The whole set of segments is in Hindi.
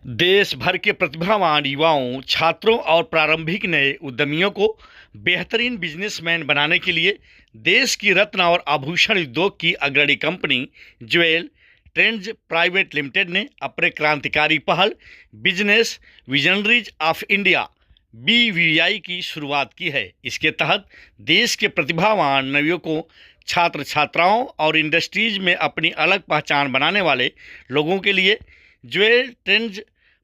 देश भर के प्रतिभावान युवाओं, छात्रों और प्रारंभिक नए उद्यमियों को बेहतरीन बिजनेसमैन बनाने के लिए देश की रत्न और आभूषण उद्योग की अग्रणी company jewel trends private limited ने अपने क्रांतिकारी पहल business visionaries of India BVI की शुरुआत की है। इसके तहत देश के प्रतिभावान नवयुवकों, छात्र छात्राओं और इंडस्ट्रीज में अपनी अलग पहचान बनाने वाले लोगों के लिए jewel trends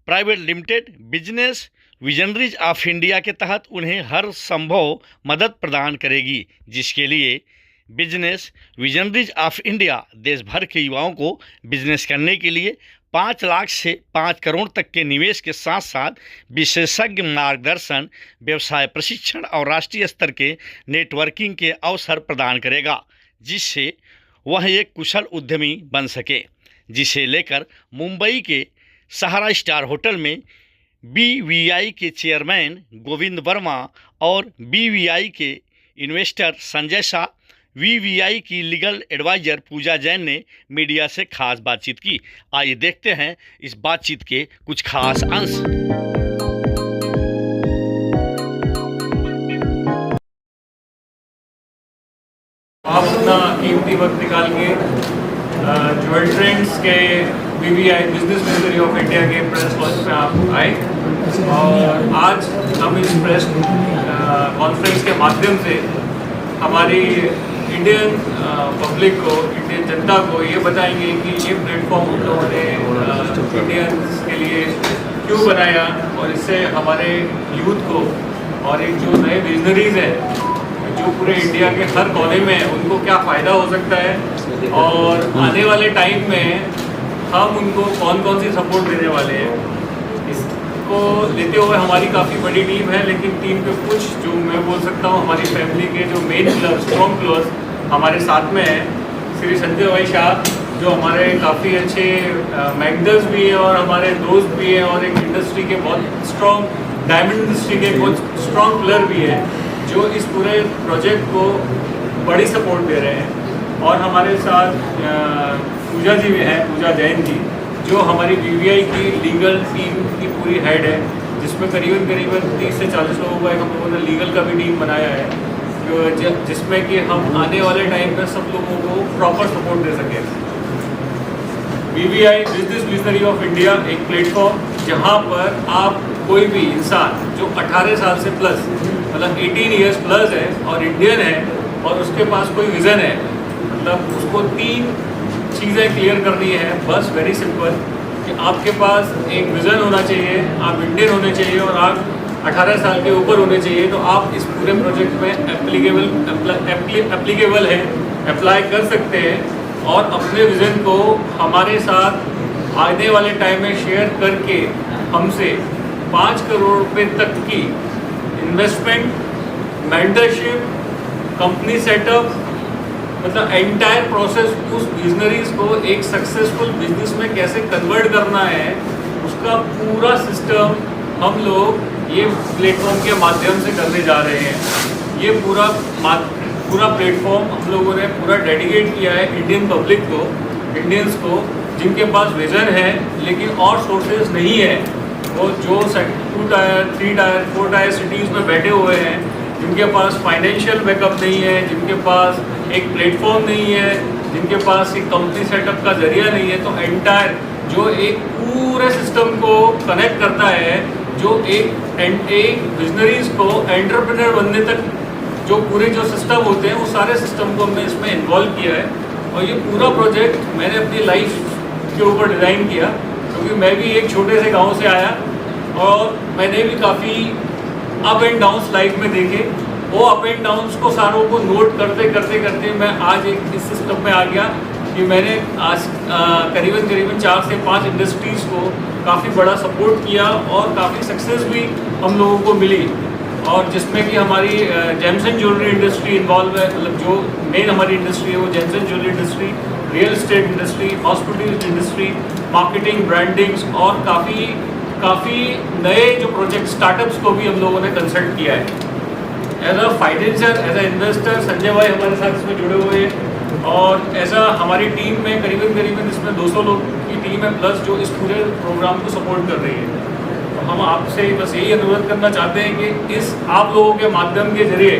private limited business visionaries of India के तहत उन्हें हर संभव मदद प्रदान करेगी, जिसके लिए बिजनेस विजनरीज ऑफ इंडिया देश भर के युवाओं को बिजनेस करने के लिए 5 लाख से 5 करोड़ तक के निवेश के साथ साथ विशेषज्ञ मार्गदर्शन, व्यवसाय प्रशिक्षण और राष्ट्रीय स्तर के नेटवर्किंग के अवसर प्रदान करेगा, जिससे वह एक कुशल उद्यमी बन सके। जिसे लेकर मुंबई के सहारा स्टार होटल में BVI के चेयरमैन गोविंद वर्मा और BVI के इन्वेस्टर संजय शाह, BVI की लीगल एडवाइजर पूजा जैन ने मीडिया से खास बातचीत की। आइए देखते हैं इस बातचीत के कुछ खास अंश। आप अपना कीमती वक्त निकाल के ज्वेल ट्रेंड्स के BVI business visionary of India के प्रेस लॉन्च में आप आए और आज हम इस प्रेस कॉन्फ्रेंस के माध्यम से हमारी इंडियन पब्लिक को, इंडियन जनता को ये बताएंगे कि ये प्लेटफॉर्म हम लोगों ने इंडियंस के लिए क्यों बनाया और इससे हमारे यूथ को और एक जो नए विजनरीज हैं जो पूरे इंडिया के हर कोने में हैं उनको क्या फ़ायदा हो सकता है और आने वाले टाइम में हम उनको कौन कौन सी सपोर्ट देने वाले हैं। इसको लेते हुए हमारी काफ़ी बड़ी टीम है, लेकिन टीम के कुछ जो मैं बोल सकता हूँ हमारी फैमिली के जो मेन पिलर, स्ट्रॉन्ग पिलर्स हमारे साथ में हैं। श्री संजय भाई शाह जो हमारे काफ़ी अच्छे मैनेजर्स भी हैं और हमारे दोस्त भी हैं और एक इंडस्ट्री के बहुत स्ट्रॉन्ग डायमंड इंडस्ट्री के बहुत स्ट्रॉन्ग पिलर भी हैं जो इस पूरे प्रोजेक्ट को बड़ी सपोर्ट दे रहे हैं। और हमारे साथ पूजा जी भी हैं, पूजा जैन जी, जो हमारी BVI की लीगल टीम की पूरी हेड है, जिसमें करीबन 30 से 40 लोगों का एक हम लोगों ने लीगल का भी टीम बनाया है जिसमें कि हम आने वाले टाइम में सब लोगों को प्रॉपर सपोर्ट दे सकें। BVI business visionary of India एक प्लेटफॉर्म जहाँ पर आप कोई भी इंसान जो 18 साल से प्लस मतलब 18 ईयर्स प्लस है और इंडियन है और उसके पास कोई विज़न है, मतलब उसको 3 चीज़ें क्लियर करनी है। बस वेरी सिंपल कि आपके पास एक विज़न होना चाहिए, आप इंडियन होने चाहिए और आप 18 साल के ऊपर होने चाहिए, तो आप इस पूरे प्रोजेक्ट में एप्लीकेबल है, अप्लाई कर सकते हैं और अपने विज़न को हमारे साथ आने वाले टाइम में शेयर करके हमसे 5 करोड़ रुपये तक की इन्वेस्टमेंट, मेंटरशिप, कंपनी सेटअप, मतलब एंटायर प्रोसेस उस बिजनरीज को एक सक्सेसफुल बिजनेस में कैसे कन्वर्ट करना है, उसका पूरा सिस्टम हम लोग ये प्लेटफॉर्म के माध्यम से करने जा रहे हैं। ये पूरा प्लेटफॉर्म हम लोगों ने पूरा डेडिकेट किया है इंडियन पब्लिक को, इंडियंस को जिनके पास विज़न है लेकिन और सोर्सेज नहीं है, वो जो 2 टायर 3 टायर 4 टायर सिटीज़ में बैठे हुए हैं, जिनके पास फाइनेंशियल बैकअप नहीं है, जिनके पास एक प्लेटफॉर्म नहीं है, जिनके पास एक कंपनी सेटअप का जरिया नहीं है, तो एंटायर जो एक पूरे सिस्टम को कनेक्ट करता है, जो एक विजनरीज को एंटरप्रेन्योर बनने तक जो पूरे जो सिस्टम होते हैं वो सारे सिस्टम को हमने इसमें इन्वॉल्व किया है। और ये पूरा प्रोजेक्ट मैंने अपनी लाइफ के ऊपर डिज़ाइन किया, क्योंकि मैं भी एक छोटे से गाँव से आया और मैंने भी काफ़ी अप एंड डाउन्स लाइफ में देखे। वो अप एंड डाउन्स को सारों को नोट करते करते मैं आज एक इस सिस्टम में आ गया कि मैंने आज करीबन 4 से 5 इंडस्ट्रीज़ को काफ़ी बड़ा सपोर्ट किया और काफ़ी सक्सेस भी हम लोगों को मिली, और जिसमें कि हमारी जेम्सन ज्वेलरी इंडस्ट्री इन्वॉल्व है। मतलब जो मेन हमारी इंडस्ट्री है वो Jameson jewellery industry, real estate industry, hospitality industry, marketing, brandings और काफ़ी नए जो प्रोजेक्ट स्टार्टअप्स को भी हम लोगों ने कंसल्ट किया है। As a financer, as a investor Sanjay भाई हमारे साथ इसमें जुड़े हुए हैं। और ऐसा हमारी टीम में करीबन इसमें 200 लोग की टीम है, प्लस जो इस पूरे प्रोग्राम को सपोर्ट कर रही है। तो हम आपसे बस यही अनुरोध करना चाहते हैं कि इस आप लोगों के माध्यम के जरिए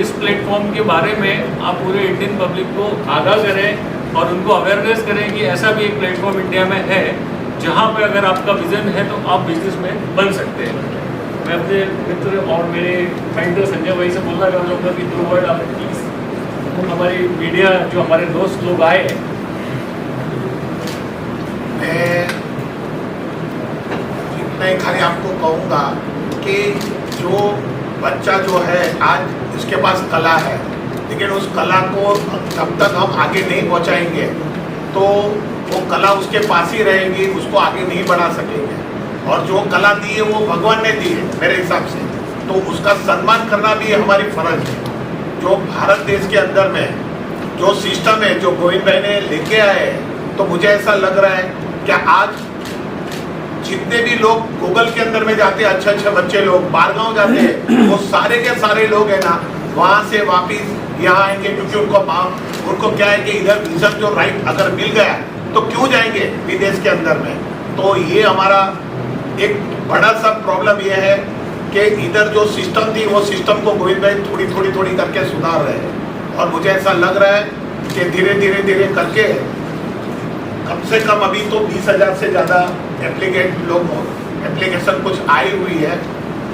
इस प्लेटफॉर्म के बारे में आप पूरे इंडियन पब्लिक को आगाह करें और उनको अवेयरनेस करें कि ऐसा भी एक प्लेटफॉर्म इंडिया में है जहाँ पे अगर आपका विज़न है तो आप बिजनेसमैन बन सकते हैं। मैं अपने मित्र और मेरे मेंटर संजय भाई से बोलना चाहूँगा कि 2 वर्ड आप प्लीज़ हमारी मीडिया जो हमारे दोस्त लोग आए हैं। मैं इतना ही खाली आपको कहूँगा कि जो बच्चा जो है आज इसके पास कला है, लेकिन उस कला को जब तक हम आगे नहीं पहुँचाएंगे तो वो कला उसके पास ही रहेगी, उसको आगे नहीं बढ़ा सकेंगे। और जो कला दी है वो भगवान ने दी है मेरे हिसाब से, तो उसका सम्मान करना भी हमारी फर्ज है। जो भारत देश के अंदर में जो सिस्टम है, जो गोविंद भाई ने लेके आए, तो मुझे ऐसा लग रहा है कि आज जितने भी लोग गूगल के अंदर में जाते हैं, अच्छे बच्चे लोग बाहर गाँव जाते हैं, वो सारे के सारे लोग हैं ना, वहाँ से वापिस यहाँ आएंगे, क्योंकि उनको क्या है कि इधर विजन जो राइट अगर मिल गया तो क्यों जाएंगे विदेश के अंदर में। तो ये हमारा एक बड़ा सा प्रॉब्लम ये है कि इधर जो सिस्टम थी वो सिस्टम को गोविंद भाई थोड़ी करके सुधार रहे हैं। और मुझे ऐसा लग रहा है कि धीरे करके कम से कम अभी तो 20,000 से ज़्यादा एप्लीकेशन कुछ आई हुई है।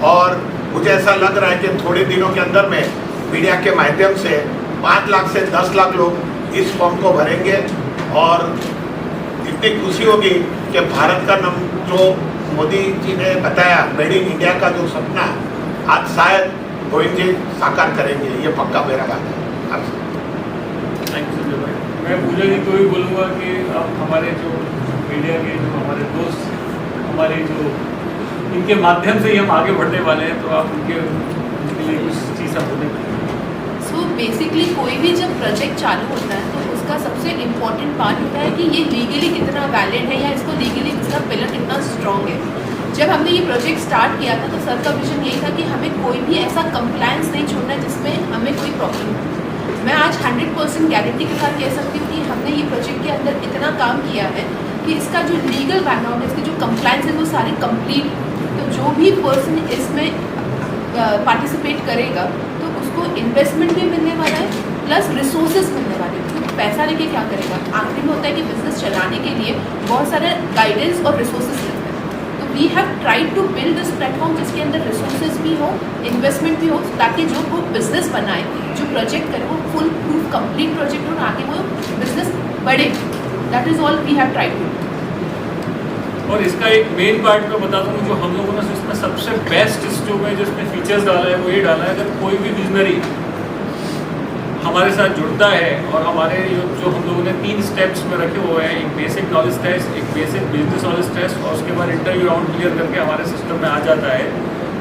और मुझे ऐसा लग रहा है कि थोड़े दिनों के अंदर में मीडिया के माध्यम से 5 लाख से 10 लाख लोग इस फॉर्म को भरेंगे। और इतनी खुशी होगी कि भारत का जो मोदी जी ने बताया मेड इन इंडिया का जो सपना आज शायद गोविंद जी साकार करेंगे, ये पक्का मेरा बात है। थैंक यू संजय भाई। मैं पूजा जी को भी बोलूँगा कि आप हमारे जो मीडिया के जो हमारे दोस्त हमारे जो इनके माध्यम से ही हम आगे बढ़ने वाले हैं, तो आप उनके लिए कुछ चीज़ आप बोलें। सो बेसिकली कोई भी जब प्रोजेक्ट चालू होता है तो उसका सबसे इम्पॉर्टेंट पार्ट होता है कि ये लीगली कितना वैलिड है या इसको लीगली इसका पिलर कितना स्ट्रॉन्ग है। जब हमने ये प्रोजेक्ट स्टार्ट किया था तो सर का विजन यही था कि हमें कोई भी ऐसा कंप्लायंस नहीं छोड़ना जिसमें हमें कोई प्रॉब्लम हो। मैं आज 100% गारंटी के साथ कह सकती हूँ कि हमने ये प्रोजेक्ट के अंदर इतना काम किया है कि इसका जो लीगल बैकग्राउंड है, इसके जो कंप्लायंस है वो सारे कंप्लीट। तो जो भी पर्सन इसमें पार्टिसिपेट करेगा तो उसको इन्वेस्टमेंट भी मिलने वाला है प्लस रिसोर्सेज मिलने वाले हैं। तो पैसा लेके क्या करेगा, आखिरी में होता है कि बिजनेस चलाने के लिए बहुत सारे गाइडेंस और रिसोर्सेज मिलते हैं। तो we have tried to build this platform जिसके अंदर रिसोर्सेज भी हो, इन्वेस्टमेंट भी हो, ताकि जो वो बिजनेस बनाए, जो प्रोजेक्ट करे वो फुल प्रूफ कंप्लीट प्रोजेक्ट हो, आगे वो बिजनेस बढ़े। That is all we have tried to. और इसका एक मेन पार्ट मैं बता दूँ, जो हम लोगों ने इसमें सबसे बेस्ट जो में जिसमें फीचर्स डाला है वो ये डाला है, अगर कोई भी विजनरी हमारे साथ जुड़ता है और हमारे जो हम लोगों ने 3 स्टेप्स में रखे हुए हैं, एक बेसिक नॉलेज टेस्ट, एक बेसिक बिजनेस नॉलेज टेस्ट और उसके बाद इंटरव्यू राउंड क्लियर करके हमारे सिस्टम में आ जाता है,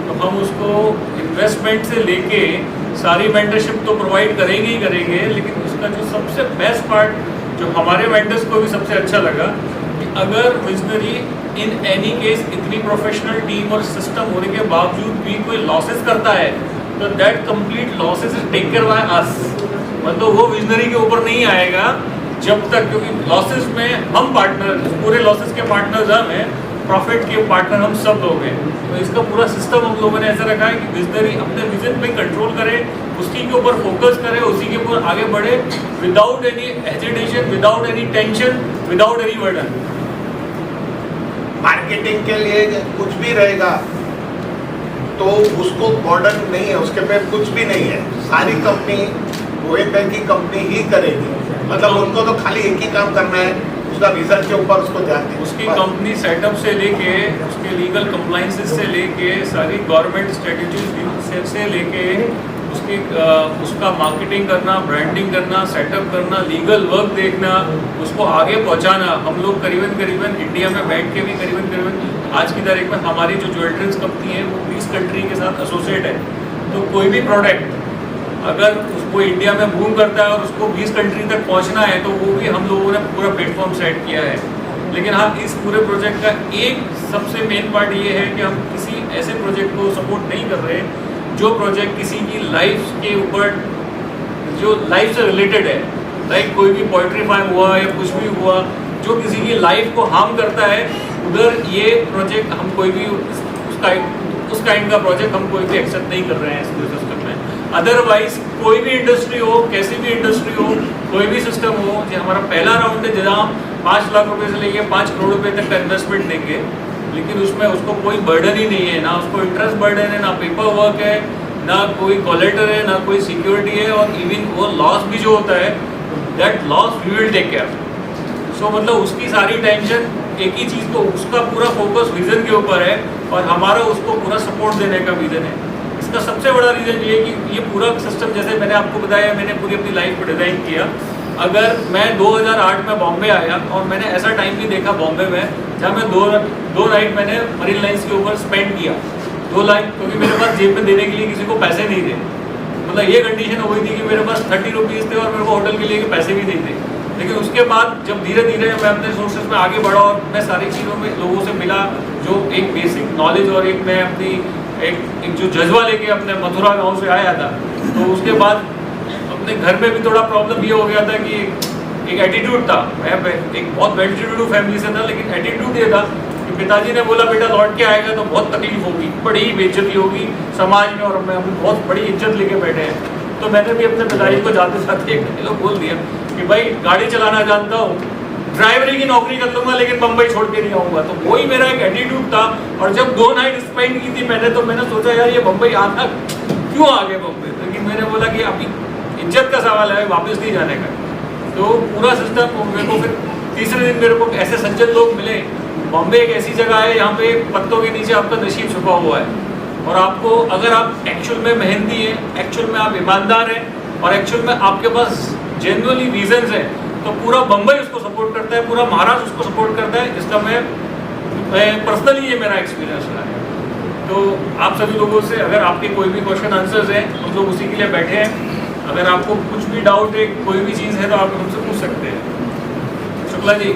तो हम उसको इन्वेस्टमेंट से लेके सारी मेंटरशिप तो प्रोवाइड करेंगे ही करेंगे, लेकिन उसका जो सबसे बेस्ट पार्ट जो हमारे मेंटर्स को भी सबसे अच्छा लगा कि अगर विजनरी इन एनी केस इतनी प्रोफेशनल टीम और सिस्टम होने के बावजूद भी कोई लॉसेस करता है तो that complete losses is take care by us. मतलब वो विजनरी के ऊपर नहीं आएगा जब तक, क्योंकि लॉसेस में हम पार्टनर, पूरे लॉसेस के पार्टनर्स हम हैं, प्रॉफिट के पार्टनर हम सब लोग हैं। तो इसका पूरा सिस्टम हम लोगों ने ऐसा रखा है कि विजनरी अपने विजन पे कंट्रोल करे, उसकी के ऊपर फोकस करे, उसी के ऊपर आगे बढ़े without any hesitation, without any tension, without any burden. Marketing के लिए कुछ भी रहेगा तो उसको बर्डन नहीं है, उसके पे कुछ भी नहीं है। सारी कंपनी गोविंद भाई की कंपनी ही करेगी, मतलब उनको तो खाली एक ही काम करना है, उसका विजन के ऊपर उसको ध्यान दें। उसकी कंपनी सेटअप से लेके उसके लीगल कंप्लाइंसेस से लेके सारी गवर्नमेंट स्ट्रेटजीज से लेके उसका मार्केटिंग करना, ब्रांडिंग करना, सेटअप करना, लीगल वर्क देखना, उसको आगे पहुंचाना। हम लोग करीबन इंडिया में बैठ के भी करीबन आज की तारीख में हमारी जो ज्वेलरीज कंपनी है वो 20 कंट्री के साथ एसोसिएट है। तो कोई भी प्रोडक्ट अगर उसको इंडिया में बूम करता है और उसको 20 कंट्री तक पहुंचना है तो वो भी हम लोगों ने पूरा प्लेटफॉर्म सेट किया है। लेकिन हाँ, इस पूरे प्रोजेक्ट का एक सबसे मेन पार्ट ये है कि हम किसी ऐसे प्रोजेक्ट को सपोर्ट नहीं कर रहे जो प्रोजेक्ट किसी की लाइफ के ऊपर, जो लाइफ से रिलेटेड है, लाइक कोई भी पोइट्री फार्म हुआ या कुछ भी हुआ जो किसी की लाइफ को हार्म करता है, उधर ये प्रोजेक्ट हम कोई भी उस काइंड का प्रोजेक्ट हम कोई भी एक्सेप्ट नहीं कर रहे हैं इस पूरे सिस्टम में। अदरवाइज कोई भी इंडस्ट्री हो, कैसी भी इंडस्ट्री हो, कोई भी सिस्टम हो, जो हमारा पहला राउंड है जहाँ हम 5 लाख रुपए से लेके 5 करोड़ रुपए तक का इन्वेस्टमेंट देंगे, लेकिन उसमें उसको कोई बर्डन ही नहीं है, ना उसको इंटरेस्ट बर्डन है, ना पेपर वर्क है, ना कोई कोलेटर है, ना कोई सिक्योरिटी है, और इवन वो लॉस भी जो होता है that loss we will take care. So मतलब उसकी सारी टेंशन एक ही चीज़ को, उसका पूरा फोकस विजन के ऊपर है और हमारा उसको पूरा सपोर्ट देने का विजन है। इसका सबसे बड़ा रीज़न ये है कि ये पूरा सिस्टम, जैसे मैंने आपको बताया, मैंने पूरी अपनी लाइफ को डिज़ाइन किया। अगर मैं 2008 में बॉम्बे आया और मैंने ऐसा टाइम भी देखा बॉम्बे में जहाँ मैं दो नाइट मैंने मरीन लाइन्स के ऊपर स्पेंड किया, 2 लाख, क्योंकि मेरे पास जेब में देने के लिए किसी को पैसे नहीं थे। मतलब ये कंडीशन हो गई थी कि मेरे पास 30 रुपीज़ थे और मेरे को होटल के लिए पैसे भी नहीं थे। लेकिन उसके बाद जब धीरे धीरे मैं अपने सोर्सेज में आगे बढ़ा और मैं सारी चीज़ों में लोगों से मिला, जो एक बेसिक नॉलेज और एक मैं अपनी एक जो जज्बा लेके अपने मथुरा गांव से आया था, तो उसके बाद अपने घर में भी थोड़ा प्रॉब्लम ये हो गया था कि एक एटीट्यूड था, मैं एक बहुत वेल टू डू फैमिली से था, लेकिन एटीट्यूड ये था कि पिताजी ने बोला बेटा लौट के आएगा तो बहुत तकलीफ होगी, बड़ी बेइज्जती होगी समाज में, और हम बहुत बड़ी इज्जत लेके बैठे हैं। तो मैंने भी अपने पिताजी को जाते जाते एक डायलॉग बोल दिया कि भाई गाड़ी चलाना जानता हूँ, ड्राइवरी की नौकरी कर लूँगा, लेकिन बम्बई छोड़ के नहीं आऊँगा। तो वही मेरा एक एटीट्यूड था। और जब 2 नाइट स्पेंड की थी मैंने, तो मैंने सोचा यार ये बम्बई आना क्यों आ गए बम्बई, लेकिन मैंने बोला कि अभी इज्जत का सवाल है, वापस नहीं जाने का। तो पूरा सिस्टम मेरे को, फिर तीसरे दिन मेरे को ऐसे सज्जन लोग मिले। बॉम्बे एक ऐसी जगह है यहाँ पे पत्तों के नीचे आपका नसीब छुपा हुआ है, और आपको अगर आप एक्चुअल में मेहनती हैं, एक्चुअल में आप ईमानदार हैं, और एक्चुअल में आपके पास जेन्युइनली रीजंस हैं, तो पूरा बम्बई उसको सपोर्ट करता है, पूरा महाराष्ट्र उसको सपोर्ट करता है। इसका मैं पर्सनली ये मेरा एक्सपीरियंस रहा है। तो आप सभी लोगों से अगर आपके कोई भी क्वेश्चन आंसर्स हैं, हम लोग उसी के लिए बैठे हैं। अगर आपको कुछ भी डाउट है, कोई भी चीज़ है, तो आप हमसे पूछ सकते हैं। शुक्ला जी।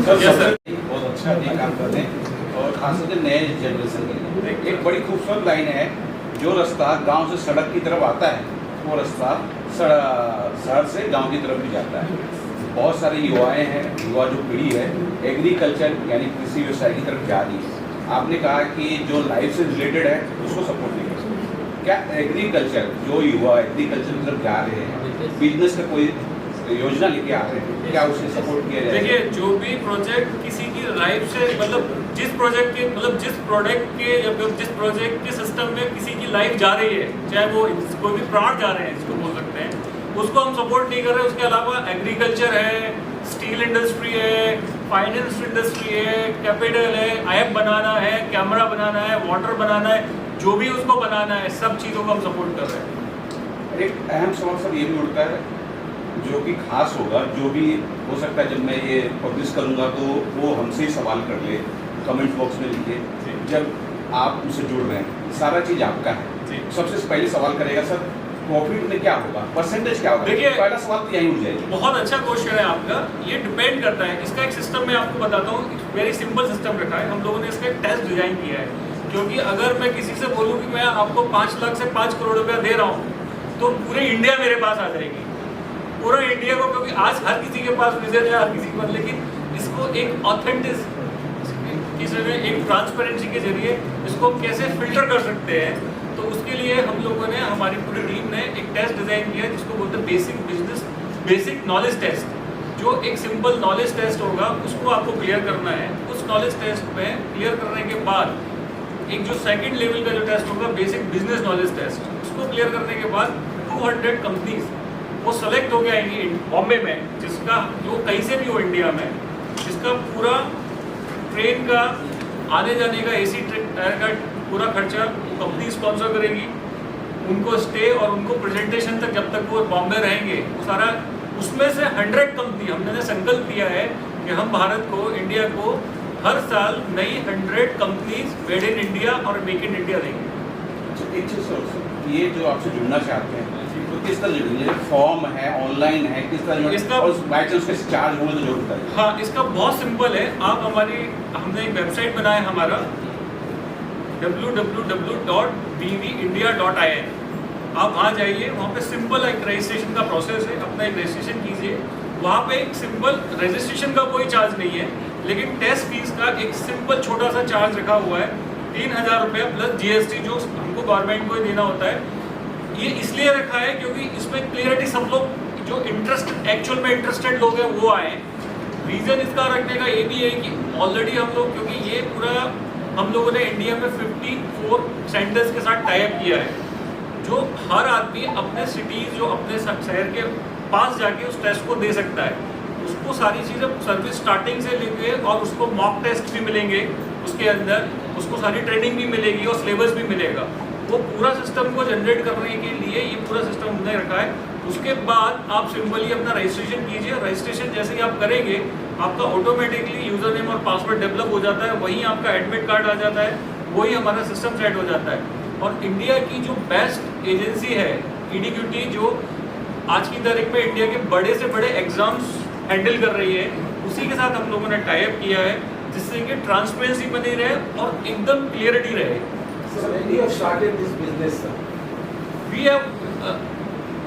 सर बहुत अच्छा ये काम कर रहे हैं, और खासकर नए जनरेशन के लिए एक बड़ी खूबसूरत लाइन है, जो रास्ता गांव से सड़क की तरफ आता है वो रास्ता शहर से गांव की तरफ भी जाता है। बहुत सारे युवाएं हैं, युवा जो पीढ़ी है एग्रीकल्चर यानी कृषि व्यवसाय की तरफ जा रही है। आपने कहा कि जो लाइफ से रिलेटेड है उसको सपोर्ट नहीं कर सकते, क्या एग्रीकल्चर जो युवा एग्रीकल्चर की तरफ जा रहे हैं, बिजनेस का कोई योजना लेके आ रहे हैं, क्या उसे सपोर्ट किया जाए? देखिए, जो भी प्रोजेक्ट किसी की लाइफ से, मतलब जिस प्रोजेक्ट के, मतलब जिस प्रोडक्ट के या फिर जिस प्रोजेक्ट के सिस्टम में किसी की लाइफ जा रही है, चाहे वो कोई भी प्राण जा रहे हैं जिसको बोल सकते हैं, उसको हम सपोर्ट नहीं कर रहे। उसके अलावा एग्रीकल्चर है, स्टील इंडस्ट्री है, फाइनेंस इंडस्ट्री है, कैपिटल है, ऐप बनाना है, कैमरा बनाना है, वाटर बनाना है, जो भी उसको बनाना है, सब चीज़ों को हम सपोर्ट कर रहे हैं। एक अहम सवाल सर ये भी उठता है, जो कि खास होगा, जो भी हो सकता है जब मैं ये पब्लिश करूँगा तो वो हमसे ही सवाल कर ले, कमेंट बॉक्स में लिखिए। जब आप उनसे जुड़ रहे हैं, सारा चीज़ आपका है, सबसे पहले सवाल करेगा सर प्रॉफिट में क्या होगा, परसेंटेज क्या होगा? देखिए, पहला सवाल तो यही उठ जाएगा। बहुत अच्छा क्वेश्चन है आपका। ये डिपेंड करता है, इसका एक सिस्टम मैं आपको बताता हूँ, वेरी सिंपल सिस्टम रखा है हम लोगों ने। इसका एक टेस्ट डिजाइन किया है, क्योंकि अगर मैं किसी से बोलूँ कि मैं आपको 5 लाख से 5 करोड़ रुपया दे रहा हूँ, तो पूरे इंडिया मेरे पास आ जाएगी, पूरा इंडिया को, क्योंकि आज हर किसी के पास विजन है, हर किसी के पास, लेकिन इसको एक ऑथेंटिक एक ट्रांसपेरेंसी के जरिए इसको कैसे फिल्टर कर सकते हैं, तो उसके लिए हम लोगों ने, हमारी पूरी टीम ने एक टेस्ट डिजाइन किया जिसको बोलते हैं बेसिक नॉलेज टेस्ट। जो एक सिंपल नॉलेज टेस्ट होगा उसको आपको क्लियर करना है। उस नॉलेज टेस्ट में क्लियर करने के बाद एक जो सेकंड लेवल का जो टेस्ट होगा, बेसिक बिजनेस नॉलेज टेस्ट, उसको क्लियर करने के बाद 200 कंपनीज वो सेलेक्ट हो गया आएंगी बॉम्बे में, जिसका जो कहीं से भी हो इंडिया में, जिसका पूरा ट्रेन का आने जाने का AC टायर का पूरा खर्चा कंपनी स्पॉन्सर करेगी, उनको स्टे और उनको प्रेजेंटेशन तक जब तक वो बॉम्बे रहेंगे वो सारा, उसमें से 100 कंपनी हमने संकल्प किया है कि हम भारत को, इंडिया को हर साल नई 100 कंपनीज मेड इन इंडिया और मेक इन इंडिया देंगे। एक चीज़ सर, ये जो आपसे जुड़ना चाहते हैं तो किस तरह जुड़ेंगे? फॉर्म है, ऑनलाइन है, किस तरह इसका, और बाई चांस उसके चार्ज होंगे तो जरूर बताइए। हाँ, इसका बहुत सिंपल है। आप हमने एक वेबसाइट बनाया हमारा www.bvindia.in। आप वहाँ जाइए, वहाँ पे सिंपल एक रजिस्ट्रेशन का प्रोसेस है, अपना एक रजिस्ट्रेशन कीजिए। वहाँ पे एक सिंपल रजिस्ट्रेशन का कोई चार्ज नहीं है, लेकिन टेस्ट फीस का एक सिंपल छोटा सा चार्ज रखा हुआ है 3,000 रुपये प्लस GST जो हमको गवर्नमेंट को ही देना होता है। ये इसलिए रखा है क्योंकि इसमें क्लियरिटी सब लोग जो एक्चुअल में इंटरेस्टेड लोग हैं वो आए। रीज़न इसका रखने का ये भी है कि ऑलरेडी हम लोग, क्योंकि ये पूरा हम लोगों ने इंडिया में 54 सेंटर्स के साथ टाई अप किया है, जो हर आदमी अपने सिटीज़ जो अपने शहर के पास जाके उस टेस्ट को दे सकता है। उसको सारी चीज़ें सर्विस स्टार्टिंग से लेके और उसको मॉक टेस्ट भी मिलेंगे, उसके अंदर उसको सारी ट्रेनिंग भी मिलेगी और सिलेबस भी मिलेगा। वो पूरा सिस्टम को जनरेट करने के लिए ये पूरा सिस्टम हमने रखा है। उसके बाद आप सिंपली अपना रजिस्ट्रेशन कीजिए। रजिस्ट्रेशन जैसे ही आप करेंगे आपका ऑटोमेटिकली यूज़र नेम और पासवर्ड डेवलप हो जाता है, वहीं आपका एडमिट कार्ड आ जाता है, वही हमारा सिस्टम सेट हो जाता है। और इंडिया की जो बेस्ट एजेंसी है EDQT, जो आज की तारीख में इंडिया के बड़े से बड़े एग्जाम्स हैंडल कर रही है, उसी के साथ हम लोगों ने टाई अप किया है, जिससे कि ट्रांसपेरेंसी बनी रहे और एकदम क्लियरिटी रहे। So when you have started this business, sir? We have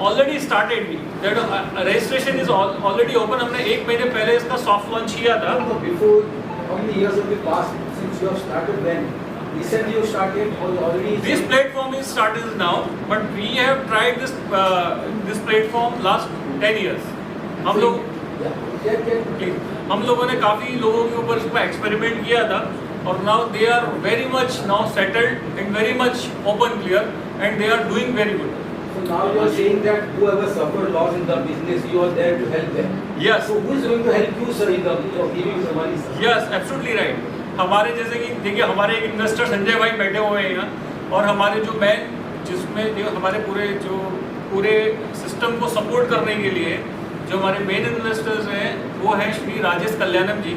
already started. That registration is already open. हमने 1 महीने पहले इसका सॉफ्ट लॉन्च किया था। No, before, how many years have passed since you have started? When? Recently you started or already? This platform is started now, but we have tried this platform last 10 years. हम लोग हम लोगों ने काफ़ी लोगों के ऊपर इसका एक्सपेरिमेंट किया था, और now they are very much now settled and very much open clear and they are doing very good. So now you are saying that whoever suffered loss in the business, you are there to help them. Yes. So who is going to help you, sir, in the giving the money, sir? Yes, absolutely right. हमारे जैसे कि देखिए, हमारे एक इन्वेस्टर संजय भाई बैठे हुए हैं यहाँ, और हमारे जो मैन जिसमें जो हमारे पूरे सिस्टम को सपोर्ट करने के लिए जो हमारे मेन इन्वेस्टर्स हैं वो हैं श्री राजेश कल्याणम जी,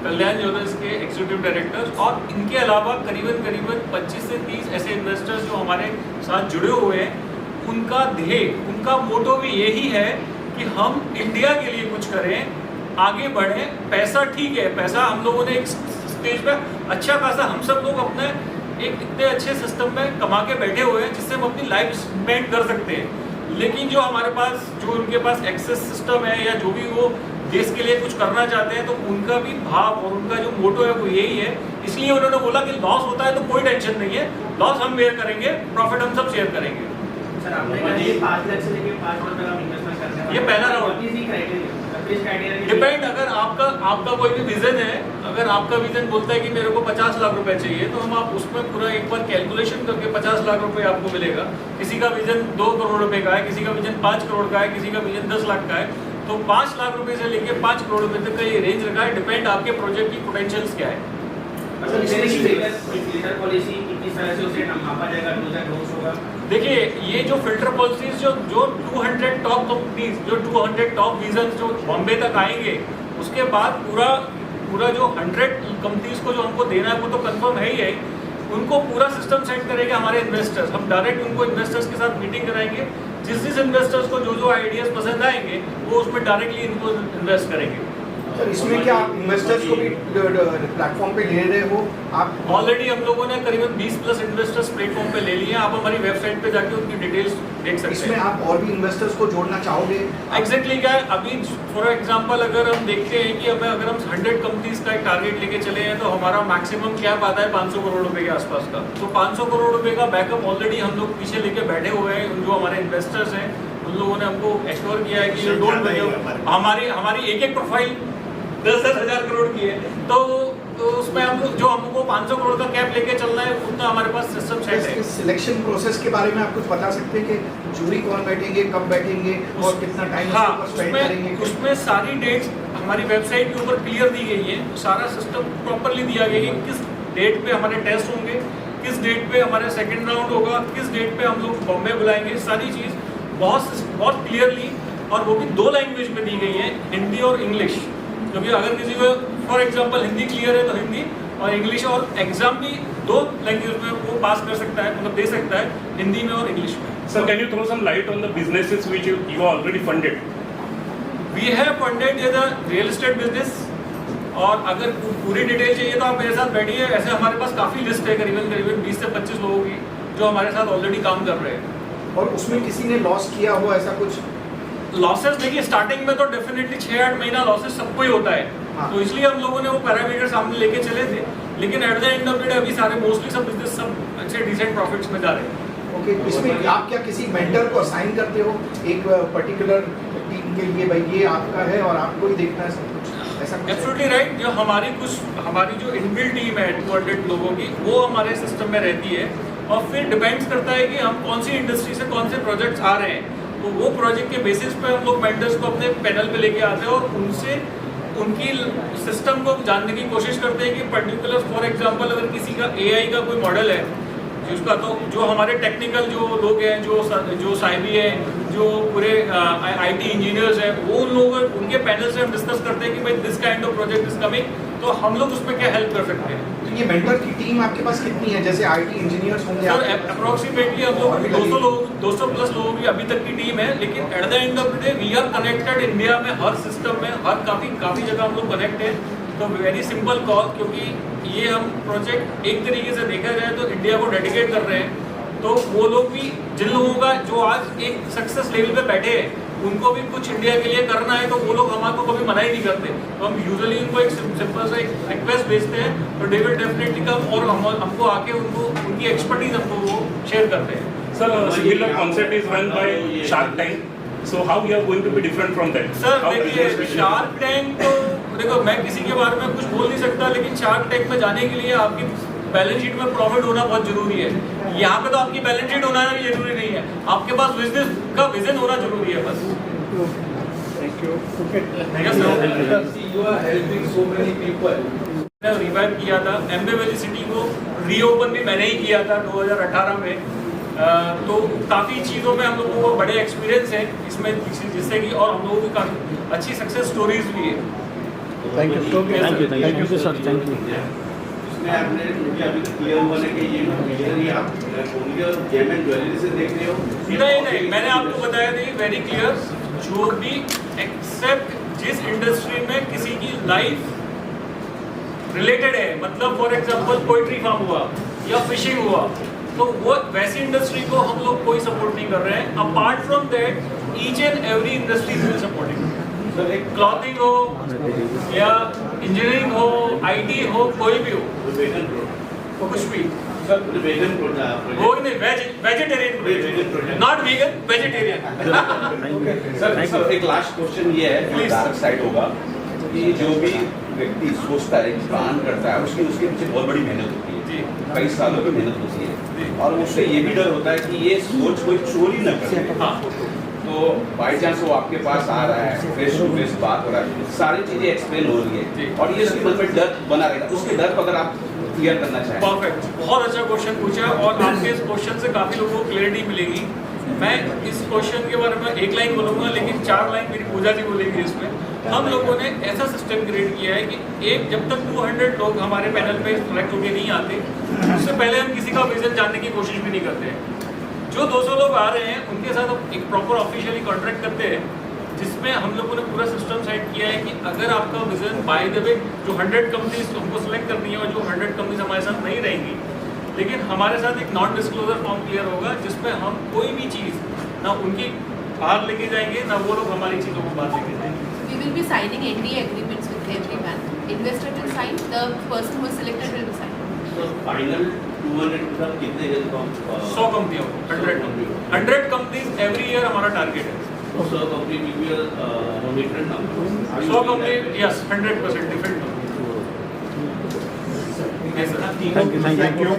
कल्याण ज्वेलर्स के एग्जीक्यूटिव डायरेक्टर्स, और इनके अलावा करीबन 25 से 30 ऐसे इन्वेस्टर्स जो हमारे साथ जुड़े हुए हैं। उनका ध्येय, उनका मोटो भी यही है कि हम इंडिया के लिए कुछ करें, आगे बढ़ें। पैसा ठीक है, पैसा हम लोगों ने एक स्टेज पे अच्छा खासा हम सब लोग अपने एक इतने अच्छे सिस्टम में कमा के बैठे हुए हैं जिससे हम अपनी लाइफ स्पेंड कर सकते हैं। लेकिन जो हमारे पास, जो उनके पास एक्सेस सिस्टम है या जो भी वो देश के लिए कुछ करना चाहते हैं, तो उनका भी भाव और उनका जो मोटो है वो यही है। इसलिए उन्होंने बोला कि लॉस होता है तो कोई टेंशन नहीं है, लॉस हम बेयर करेंगे, प्रॉफिट हम सब शेयर करेंगे। सर, आपने कहा ये 5 लाख से लेके 5 करोड़ तक आप इन्वेस्टमेंट करते हैं। ये पहला राउंड। डिपेंड, अगर आपका कोई भी विजन है, अगर आपका विजन बोलता है कि मेरे को 50 लाख रुपए चाहिए, तो हम आप उसमें पूरा एक बार कैलकुलेशन करके 50 लाख रुपए आपको मिलेगा। किसी का विजन 2 करोड़ रुपए का है, किसी का विजन 5 करोड़ का है, किसी का विजन 10 लाख का है, तो 5 लाख रुपए से लेके 5 करोड़ रुपए तक का ये रेंज रखा है। डिपेंड आपके प्रोजेक्ट की पोटेंशियल्स क्या है। फिल्टर पॉलिसी किस तरह से उसे मापा जाएगा, डूज एंड डोंट्स होगा? देखिए, ये जो फिल्टर पॉलिसीज जो 200 टॉप कंपनीज, जो 200 टॉप विजन जो बॉम्बे तक आएंगे, उसके बाद पूरा जो 100 कंपनीज को जो हमको देना है वो तो कंफर्म है ही है। उनको पूरा सिस्टम सेट करेंगे हमारे इन्वेस्टर्स। हम डायरेक्ट उनको इन्वेस्टर्स के साथ मीटिंग कराएंगे। जिस इन्वेस्टर्स को जो आइडियाज पसंद आएंगे वो उसमें डायरेक्टली इनको इन्वेस्ट करेंगे। सर, इसमें क्या आप इन्वेस्टर्स को भी प्लेटफॉर्म पे ले रहे हो? आप ऑलरेडी हम लोगों ने करीबन 20 प्लस इन्वेस्टर्स प्लेटफॉर्म पे ले लिए हैं। आप हमारी वेबसाइट पे जाके उनकी डिटेल्स देख सकते हैं। इसमें आप और भी इन्वेस्टर्स को जोड़ना चाहोगे? एग्जैक्टली क्या है, अभी फॉर एग्जांपल अगर हम देखते हैं कि अगर हम 100 कंपनीज का एक टारगेट लेके चले हैं, तो हमारा मैक्सिमम क्या आता है 500 करोड़ रुपए के आसपास का। तो 500 करोड़ रुपए का बैकअप ऑलरेडी हम लोग पीछे लेके बैठे हुए हैं। जो हमारे इन्वेस्टर्स हैं उन लोगों ने हमको एश्योर किया है कि डोंट वरी, हमारी एक प्रोफाइल 10-10 हज़ार करोड़ की है, तो उसमें हम लोग जो हमको 500 करोड़ का कैप लेके चलना है, उतना हमारे पास सिस्टम सेट है। सिलेक्शन प्रोसेस के बारे में आप कुछ बता सकते हैं कि जूरी कौन बैठेंगे, कब बैठेंगे और कितना टाइम स्पेंड करेंगे? उसमें सारी डेट्स हमारी वेबसाइट के ऊपर क्लियर दी गई है। सारा सिस्टम प्रॉपरली दिया गया है कि किस डेट पे हमारे टेस्ट होंगे, किस डेट पे हमारा सेकंड राउंड होगा, किस डेट पे हम लोग बॉम्बे बुलाएंगे। सारी चीज़ बहुत क्लियरली, और वो भी 2 लैंग्वेज में दी गई है, हिंदी और इंग्लिश। क्योंकि अगर किसी को फॉर एग्जांपल हिंदी क्लियर है तो हिंदी और इंग्लिश, और एग्जाम भी 2 लैंग्वेज में वो पास कर सकता है, मतलब दे सकता है, हिंदी में और इंग्लिश में। Sir, can you throw some light on the businesses which you already funded? We have funded the real estate business, और अगर पूरी डिटेल चाहिए तो आप मेरे साथ बैठिए। ऐसे हमारे पास काफ़ी लिस्ट है, करीबन 20 से 25 लोगों की जो हमारे साथ ऑलरेडी काम कर रहे हैं। और उसमें किसी ने लॉस किया हो ऐसा कुछ? लॉसेस देखिए स्टार्टिंग में तो डेफिनेटली 6-8 महीना लॉसेस सबको ही होता है, हाँ। तो इसलिए हम लोगों ने वो पैरामीटर सामने लेके चले थे, लेकिन at the end of the day अभी सारे मोस्टली सब बिजनेस सब अच्छे डिसेंट प्रॉफिट्स में जा रहे हैं। ओके, इसमें आप क्या किसी मेंटर को असाइन करते हो एक पर्टिकुलर टीम के लिए, भाई ये आपका है और आपको ही देखना है सब कुछ, ऐसा कुछ? Absolutely right. जो हमारी जो इनबिल्ट टीम है 200 लोगों की, वो हमारे सिस्टम में रहती है, और फिर डिपेंड्स करता है कि हम कौन सी इंडस्ट्री से कौन से प्रोजेक्ट्स आ रहे हैं, तो वो प्रोजेक्ट के बेसिस पे हम लोग मेंटर्स को अपने पैनल पे लेके आते हैं और उनसे उनकी सिस्टम को जानने की कोशिश करते हैं कि पर्टिकुलर फॉर एग्जांपल अगर किसी का एआई का कोई मॉडल है जिसका, तो जो हमारे टेक्निकल जो लोग हैं, जो साइबी है, जो पूरे आईटी इंजीनियर्स हैं, वो उन लोगों उनके पैनल से हम डिस्कस करते हैं कि भाई this kind of project is coming, तो हम लोग उसमें क्या हेल्प कर सकते हैं। तो ये मेंटर की टीम आपके पास कितनी है? जैसे आईटी इंजीनियर्स होंगे सर अप्रोक्सीमेटली हम लोग 200 प्लस लोगों की अभी तक की टीम है, लेकिन at the end of the day we are connected India में हर सिस्टम में, हर काफ़ी जगह हम लोग कनेक्ट हैं। तो वेरी सिंपल कॉल, क्योंकि ये हम प्रोजेक्ट एक तरीके से देखा जाए तो इंडिया को डेडिकेट कर रहे हैं, तो वो लोग भी जिन लोगों का जो आज एक सक्सेस लेवल पे बैठे हैं उनको भी कुछ इंडिया के लिए करना है, तो वो लोग हमारे को कभी मना ही नहीं करते, तो हम यूजुअली उनको एक सिंपल सा एक रिक्वेस्ट भेजते हैं, तो दे विल डेफिनेटली कम और हमको आके उनकी एक्सपर्टीज हमको वो शेयर करते हैं। Sir, a similar concept is run by Shark Tank. So how we are going to be different from that? Sir How देखिए business will be shark tank तो देखो मैं किसी के बारे में कुछ बोल नहीं सकता, लेकिन शार्क टैंक में जाने के लिए आपकी बैलेंस शीट में प्रॉफिट होना बहुत जरूरी है। यहाँ पे तो आपकी बैलेंस शीट होना भी जरूरी नहीं है, आपके पास बिजनेस का विजन होना जरूरी है बस। You are helping so many people. मैंने रिवाइव किया था एम्बे वैली सिटी को, रीओपन भी मैंने ही किया था 2018 में, तो काफ़ी चीज़ों में हम लोगों को बड़े एक्सपीरियंस है इसमें, जिससे कि और हम लोगों की काफ़ी अच्छी सक्सेस स्टोरीज भी है। Thank you sir, thank you. इसमें आपने मुझे अभी तक क्लियर हुआ है कि ये विजन ही आप ओनली और जेम एंड ज्वेलरी से देख रहे हो? नहीं, मैंने आपको बताया नहीं वेरी क्लियर, जो भी एक्सेप्ट जिस इंडस्ट्री में किसी की लाइफ रिलेटेड है, मतलब फॉर एग्जांपल पोइट्री फार्म हुआ या फिशिंग हुआ, तो वो वैसी इंडस्ट्री को हम लोग कोई सपोर्ट नहीं कर रहे हैं। Apart from that each and every industry will supporting, clothing हो या इंजीनियरिंग हो, आईटी हो, कोई भी हो, कुछ भी। सर वेगन वो नहीं, vegetarian, not vegan, vegetarian. Sir एक लास्ट क्वेश्चन ये है, डार्क साइड होगा कि जो भी व्यक्ति सोचता है, प्लान करता है, उसके पीछे बहुत बड़ी मेहनत होती है, कई सालों की मेहनत होती है, और उससे ये भी डर होता है कि ये सोच कोई चोरी न करे। हाँ। तो बाई चांस वो आपके पास आ रहा है, फेस टू फेस बात हो रहा है, सारी चीजें एक्सप्लेन हो रही है, और ये उसके मन में डर बना रहेगा, उसके डर को अगर आप क्लियर करना चाहें। परफेक्ट, बहुत अच्छा क्वेश्चन पूछा, और आपके इस क्वेश्चन से काफ़ी लोगों को क्लियरिटी मिलेगी। मैं इस क्वेश्चन के बारे में एक लाइन बोलूँगा, लेकिन 4 लाइन मेरी पूजा जी बोलेंगी इसमें। हम लोगों ने ऐसा सिस्टम क्रिएट किया है कि जब तक 200 लोग हमारे पैनल पे सेलेक्ट होकर नहीं आते, उससे पहले हम किसी का विजन जानने की कोशिश भी नहीं करते हैं। जो 200 लोग आ रहे हैं उनके साथ हम एक प्रॉपर ऑफिशियली कॉन्ट्रैक्ट करते हैं, जिसमें हम लोगों ने पूरा सिस्टम सेट किया है कि अगर आपका विजन बाय द वे जो 100 कंपनीज हमको सेलेक्ट करनी है, और जो 100 कंपनीज हमारे साथ नहीं रहेंगी, लेकिन हमारे साथ एक नॉन डिस्क्लोजर फॉर्म क्लियर होगा, जिसमें हम कोई भी चीज़ ना उनकी बाहर लेके जाएंगे, ना वो लोग हमारी चीज़ों को बाहर लेके जाएंगे। We will be signing NDA agreements with everyone. Investor will sign, the person who is selected will be signed. तो फाइनल 200 मतलब कितने 100 कंपनियों, 100 कंपनीज एवरी ईयर हमारा टारगेट है। 100 company will be different number, 100 company, yes 100% different. Thank you.